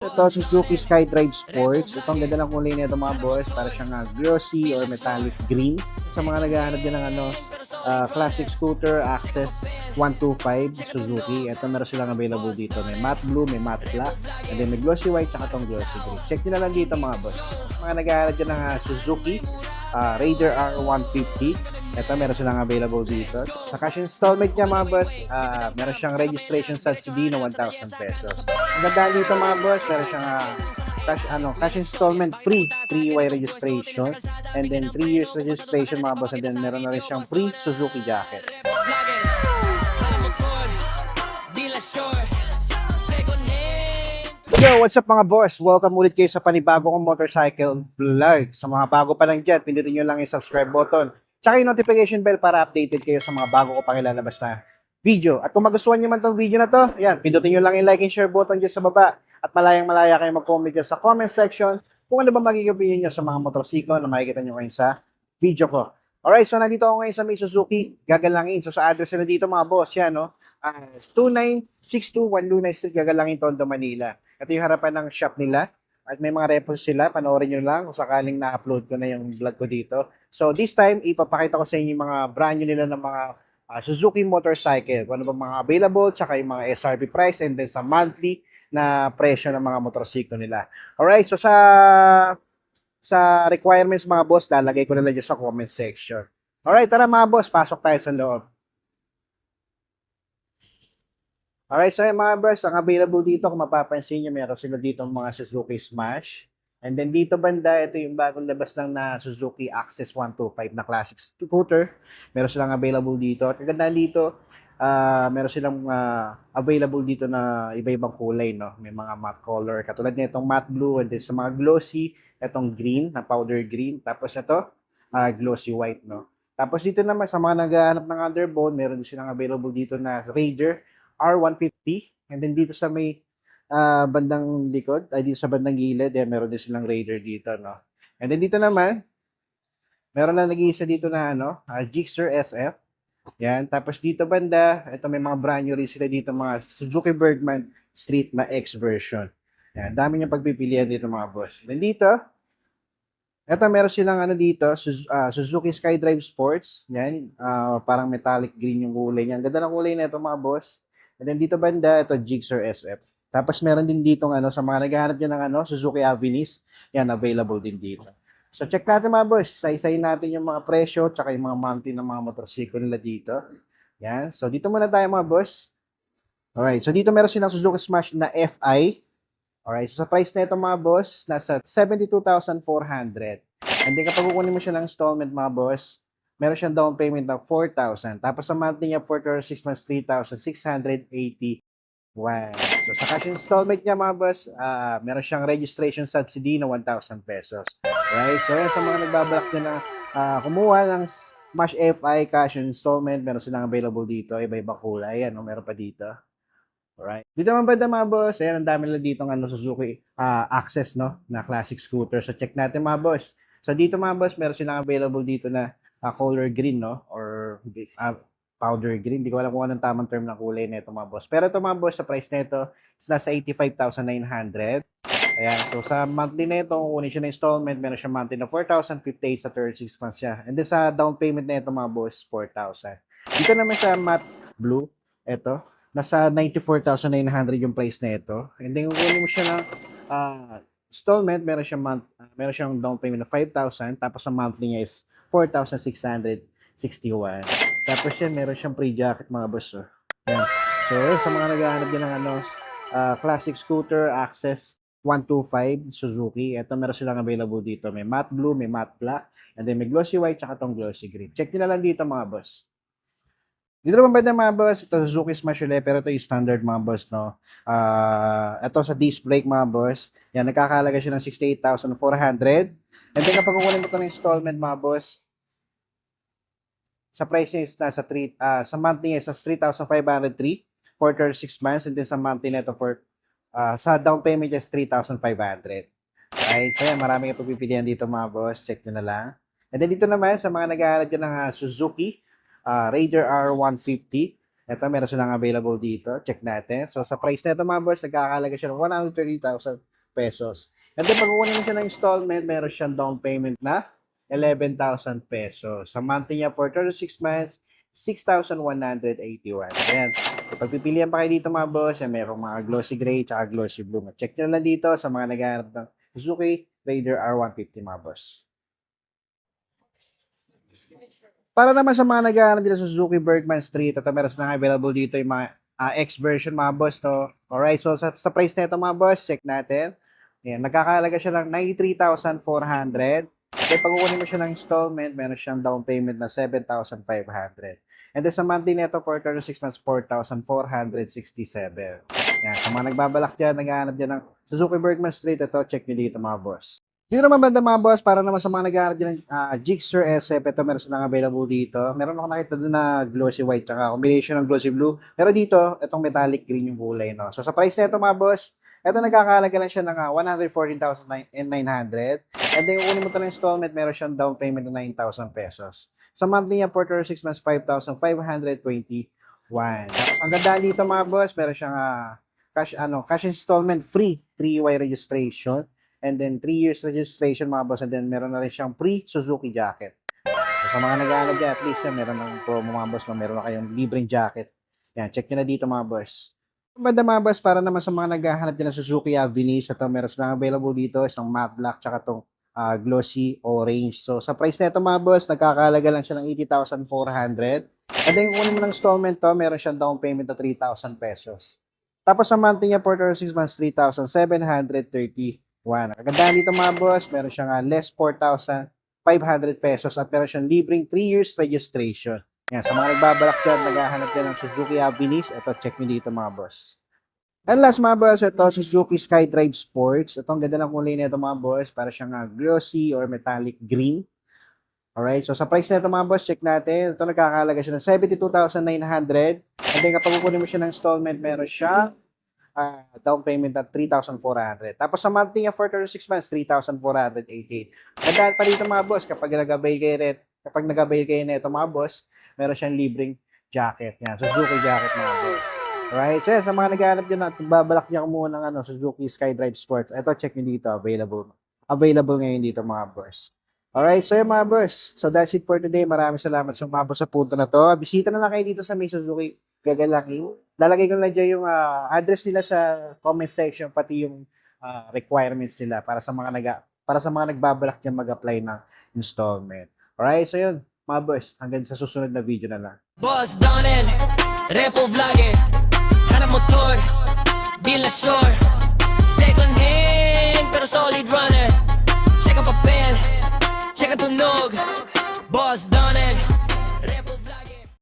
Ito, Suzuki SkyDrive Sports. Ito, ang ganda ng kulay nito mga boys. Para siyang glossy or metallic green. Sa mga naghahanap din ng classic scooter, Access 125 Suzuki. Ito, meron silang available dito. May matte blue, may matte black, and then may glossy white, tsaka itong glossy green. Check nyo na lang dito mga boys. Mga naghahanap din ng Suzuki Raider R150. Ito, meron silang available dito. Sa cash installment niya mga boss, meron siyang registration subsidy na 1,000 pesos. Ang ganda dito mga boss, meron siyang cash installment free 3-way registration, and then 3 years registration mga boss, and then meron na rin siyang free Suzuki jacket. Yo, what's up mga boss? Welcome ulit kayo sa panibago kong motorcycle vlog. Sa mga bago pa lang dyan, pindutin nyo lang yung subscribe button, tsaka yung notification bell para updated kayo sa mga bago ko pang ilalabas na video. At kung magustuhan nyo man tong video na to, ayan, pindutin nyo lang yung like and share button dyan sa baba. At malayang malaya kayo mag-comment dyan sa comment section kung ano ba magiging opinion nyo sa mga motorsiklo na makikita nyo ngayon sa video ko. Alright, so nandito ako ngayon sa may Suzuki Gagalangin. So sa address nila dito mga boss, yan, no? 29621 Lunay Street, Gagalangin, Tondo, Manila. Ito yung harapan ng shop nila. At may mga repos sila, panoorin nyo lang kung sakaling na-upload ko na yung vlog ko dito. So this time, ipapakita ko sa inyo yung mga brand new nila ng mga Suzuki motorcycle. Kung ano ba mga available, tsaka yung mga SRP price, and then sa monthly na presyo ng mga motorsiklo nila. Alright, so sa requirements mga boss, lalagay ko na lang dyan sa comment section. Alright, tara mga boss, pasok tayo sa loob. Alright, so mga boss, ang available dito, kung mapapansin nyo, meron sila dito mga Suzuki Smash. And then dito banda, ito yung bagong labas lang na Suzuki Access 125 na classic scooter. Meron silang available dito. At kagandaan dito, meron silang available dito na iba-ibang kulay, no? May mga matte color, katulad nitong matte blue, and then sa mga glossy, itong green, na powder green. Tapos ito, glossy white, no? Tapos dito naman, sa mga naghahanap ng underbone, meron din silang available dito na Raider R150. And then dito sa may bandang likod, ay dito sa bandang gilid, meron din silang Raider dito, no? And then dito naman, meron na nag-iisa dito na Gixxer SF. Yan. Tapos dito banda, ito may mga brand new rin sila dito, mga Suzuki Bergman Street na X version. Yan. Dami niyang pagpipilian dito mga boss. Then dito, ito meron silang dito, Suzuki SkyDrive Sports. Yan. Parang metallic green yung kulay niya. Ang ganda ng kulay na ito mga boss. And then dito banda, ito Gixxer SF. Tapos meron din dito sa mga naghahanap niya ng Suzuki Avinis, yan available din dito. So check natin mga boss, isa-isayin natin yung mga presyo tsaka yung mga mountain ng mga motorsiklo nila dito. Yan. So dito muna tayo mga boss. Alright, so dito meron silang Suzuki Smash na FI. Alright, so sa price na ito mga boss, nasa 72,400. And then kapag kukunin mo siya ng installment mga boss, meron siyang down payment ng 4,000. Tapos sa monthly niya, 4 6 months, 3,680. Wow. So sa cash installment niya mga boss, meron siyang registration subsidy na 1,000 pesos. Right? So yan, sa mga nagbabalak din na kumuha ng Smash FI cash installment, meron silang available dito, iba-ibang kulay. Yan, meron pa dito. Alright. Dito naman banda mga boss, ayan, ang dami nila dito ng Suzuki Access, no, na classic scooter. So check natin mga boss. So dito mga boss, meron silang available dito na color green, no, or powder green. Hindi ko alam kung anong tamang term ng kulay nito mga boss. Pero ito mga boss, sa price nito is nasa 85,900. Ayan, so sa monthly nito, kung kunin siya na installment, meron siya monthly na 4,058 sa 36 months siya. And then sa down payment na ito mga boss, 4,000. Dito naman sa matte blue, ito, nasa 94,900 yung price na ito. And then kung kunin mo siya na installment, meron siyang down payment na 5,000, tapos sa monthly niya is 4,661. Tapos yan, meron siyang pre-jacket mga boss. Oh. Yan. So, sa mga naghahanap din ng classic scooter, Access 125 Suzuki. Ito meron silang available dito. May matte blue, may matte black, and then may glossy white, tsaka tong glossy green. Check nyo na lang dito mga boss. Dito naman ba mga boss? Ito Suzuki Smash ulit, pero ito yung standard mga boss, no? Ito sa disc brake mga boss. Yan, nakakalaga siya ng 68,400. And then kapag kukunin mo ito ng installment mga boss, sa price niya is nasa sa monthly niya is 3,503 for 36 months, and then sa monthly nito for sa down payment niya is 3,500. Right? So yan, marami kang pagpipilian dito mga boss. Check nyo na lang. And then dito naman sa mga naghahanap dyan ng Suzuki Raider R150. Ito, meron silang available dito. Check natin. So, sa price na ito mga boss, nagkakalaga siya ng pesos. And then, pag kukunin mo siya ng installment, meron siyang down payment na 11,000 pesos. Sa monthly niya for 36 months, 6,181. Ayan. Pagpipilian pa kayo dito mga boss, merong mga glossy gray at glossy blue. Check nyo lang dito sa mga naghahanap ng Suzuki Raider R150 mga boss. Para naman sa mga naghahanap dito sa Suzuki Bergman Street, at meron na available dito yung mga X version mga boss, no? Alright, so sa price na ito mga boss, check natin. Ayan, nagkakahalaga siya ng 93,400. Kaya pag kukunin mo siya ng installment, meron siyang down payment na 7,500. And then sa monthly nito for 36 months, 4,467. Yan, sa mga nagbabalak dyan, naghahanap dyan ng Suzuki Bergman Street, ito, check nyo dito mga boss. Dito naman banda mga boss, para naman sa mga naghahanap dyan ng Gixxer SF, ito meron silang available dito. Meron ako nakita doon na glossy white, tsaka combination ng glossy blue. Pero dito, itong metallic green yung kulay, no? So sa price na ito mga boss, ito nagkakahalaga lang siya ng 114,900. And then, kung kunin mo ito ng installment, meron siyang down payment ng 9,000 pesos. Sa monthly niya, for 36 months, 5,521. Tapos, ang ganda dito mga boss, meron siyang cash installment free, 3Y registration. And then, 3 years registration mga boss. And then, meron na rin siyang free Suzuki jacket. So, sa mga nag-aalab dyan, at least meron ng promo mga boss, meron na kayong libreng jacket. Yan, check nyo na dito mga boss. Banda mga boss, para naman sa mga naghahanap din ng Suzuki Avinis, ito meron silang available dito, isang matte black tsaka itong glossy orange. So sa price na ito mga boss, nagkakahalaga lang siya ng 80,400. And then kung kunin mo ng installment to, meron siyang down payment na 3,000 pesos. Tapos sa monthly niya for 36 months, 3,731. Kagandahan dito mga boss, meron siyang less 4,500 pesos at meron siyang libreng 3 years registration. Yan, sa mga nagbabalak dyan, naghahanap dyan ng Suzuki Avinis, ito, check nyo dito mga boss. And last mga boss, ito, Suzuki Skydrive Sports. Ito, ang ganda ng kulay nito mga boss, para siyang glossy or metallic green. Alright, so sa price na ito mga boss, check natin. Ito, nagkakalaga siya ng 72,900. And then, kapag kukunin mo siya ng installment, meron siya down payment at 3,400. Tapos sa monthly niya for 36 months, 3,488. Gandaan pa dito mga boss, kapag nagabay kayo nito mga boss, meron siyang libreng jacket. Yan, Suzuki jacket mga boss. Alright, so yan, sa mga naghahanap din at babalak niya kumuha ng Suzuki Skydrive Sport, ito, check nyo dito, available ngayon dito mga boss. Alright, so yan mga boss. So that's it for today. Maraming salamat sa umabot sa punto na to. Bisita na lang kayo dito sa may Suzuki Gagalangin. Lalagay ko na dyan yung address nila sa comment section, pati yung requirements nila para sa mga nagbabalak dyan mag-apply ng installment. Alright, so yun, mga boss, hanggang sa susunod na video na lang. Boss Donel, Repo Vlogger, hanap motor, deal na sure, second hand, pero solid runner, check ang papel, check ang tunog, Boss Donel.